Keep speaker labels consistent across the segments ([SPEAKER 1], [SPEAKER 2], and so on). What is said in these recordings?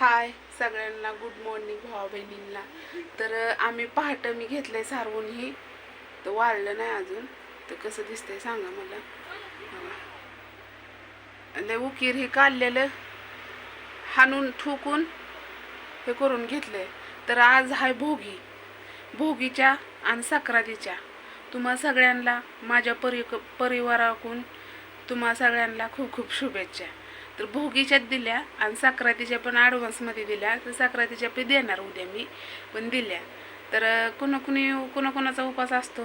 [SPEAKER 1] हाय सगळ्यांना, good morning भावा बहिणींना. तर आम्ही पहाटे मी घेतलंय सारवून, ही तर वाळलं नाही अजून. तर कसं दिसतंय सांगा मला. लय उकीर हे काढलेलं हाणून ठोकून हे करून घेतलंय. तर आज हाय भोगी. भोगीच्या आणि सक्रातीच्या तुम्हा सगळ्यांना माझ्या परिवाराकडून तुम्हा सगळ्यांना खूप खूप शुभेच्छा. तर भोगीच्याच दिल्या आणि सक्रातीच्या पण ॲडव्हान्समध्ये दिल्या. तर सक्रातीच्या पण देणार उद्या मी, पण दिल्या. तर कोणाकोणाचा उपास असतो.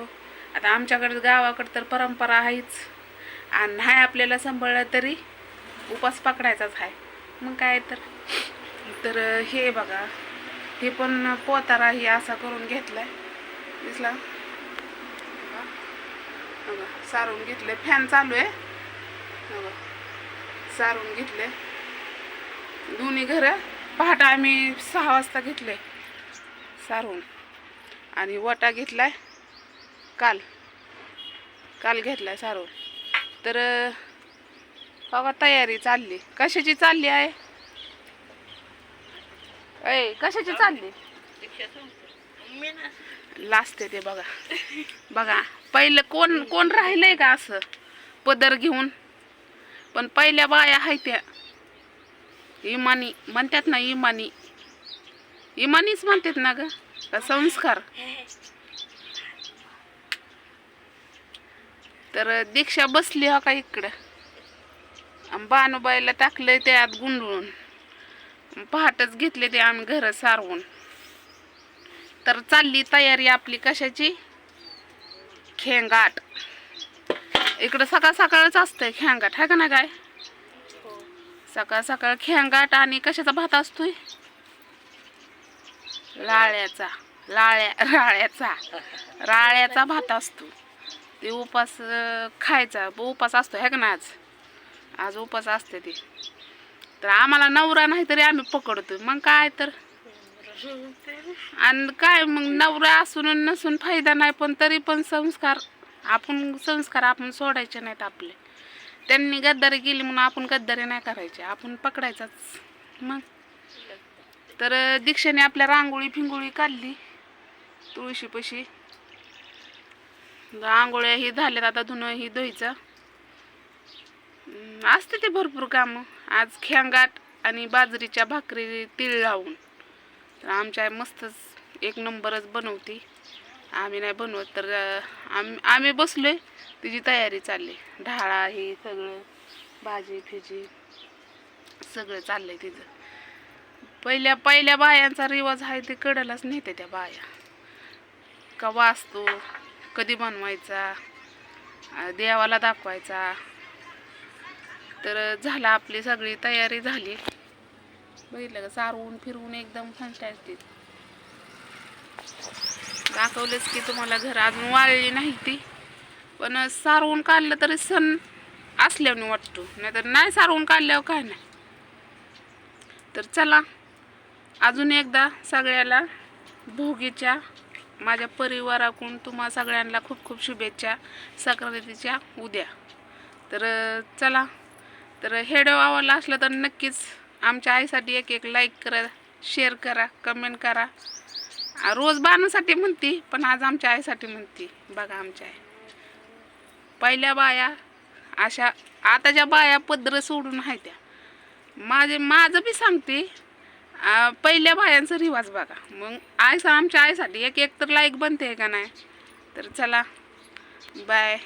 [SPEAKER 1] आता आमच्याकडे गावाकडे तर परंपरा आहेच, आणि नाही आपल्याला सांभाळलं तरी उपास पकडायचाच आहे. मग काय तर हे बघा, हे पण पोतारा ही असा करून घेतलाय, दिसला बघा. सारून घेतले, फॅन चालू आहे बघा. सारून घेतले दोन्ही घर. पहाटे आम्ही 6 वाजता घेतले सारून, आणि वटा घेतलाय काल घेतलाय सारून. तर बघा तयारी चालली. कशाची चालली आहे? कशाची चालली? लाजते ते बघा. बघा पहिलं कोण राहिलंय का असं पदर घेऊन? पण पहिल्या बाया आहेत त्या इमानी म्हणतात ना, इमानीच म्हणतात ना ग, का संस्कार. तर दीक्षा बसली हो का इकडं, बानुबाईला टाकलंय त्यात गुंडळून. पहाटच घेतले ते आम्ही घर सारवून. तर चालली तयारी आपली कशाची? खेंगाट. इकडं सकाळ सकाळच असतंय खेंगाट, आहे का ना काय? सकाळ सकाळ खेंगाट. आणि कशाचा भात असतोय? राळ्याचा भात असतो. ते उपास खायचा, उपास असतो है का ना. आज उपास असते ते. तर आम्हाला नवरा नाही तरी आम्ही पकडतो. मग काय तर, आणि काय मग नवरा असून नसून फायदा नाही. पण तरी पण संस्कार आपण सोडायचे नाहीत आपले. त्यांनी गद्दारी केली म्हणून आपण गद्दारी नाही करायचे, आपण पकडायचाच. मग तर दीक्षाने आपल्या रांगोळी फिंगोळी काढली तुळशीपाशी. आंघोळ्या ही झाल्यात, आता धुणं ही धुयचं असते ते भरपूर काम. आज खेंगाट आणि बाजरीच्या भाकरी तीळ लावून. तर आमच्या मस्तच एक नंबरच बनवती. आम्ही नाही बनवत. तर आम्ही बसलोय, तिची तयारी चालली. ढाळा हे सगळं, भाजी फिजी सगळं चाललंय तिचं. पहिल्या बायांचा रिवाज आहे ते कडलाच नेते त्या बाया. कवा असतो, कधी बनवायचा, देवाला दाखवायचा. तर झाला, आपली सगळी तयारी झाली. बघितलं का, सारवून फिरवून एकदम फंटाळते. दाखवलंच की तुम्हाला घर. अजून वाळली नाही ती, पण सारवून काढलं तरी सण असल्याने वाटतो, नाहीतर नाही सारवून काढल्यावर काय नाही. तर चला, अजून एकदा सगळ्याला भोगीच्या माझ्या परिवाराकडून तुम्हा सगळ्यांना खूप खूप शुभेच्छा सक्रातीच्या उद्या. तर चला, तर हेड आवडला असलं तर नक्कीच आमच्या आईसाठी एक लाईक करा, शेअर करा, कमेंट करा. रोज बाणूसाठी म्हणती, पण आज आमच्या आईसाठी म्हणती. बघा आमच्या आई. पहिल्या बाया अशा, आताच्या बाया पदर सोडून आहे त्या. माझं बी सांगते, पहिल्या बायांचा रिवाज बघा. मग आमच्या आईसाठी एक तर लाईक बनते का नाही. तर चला, बाय.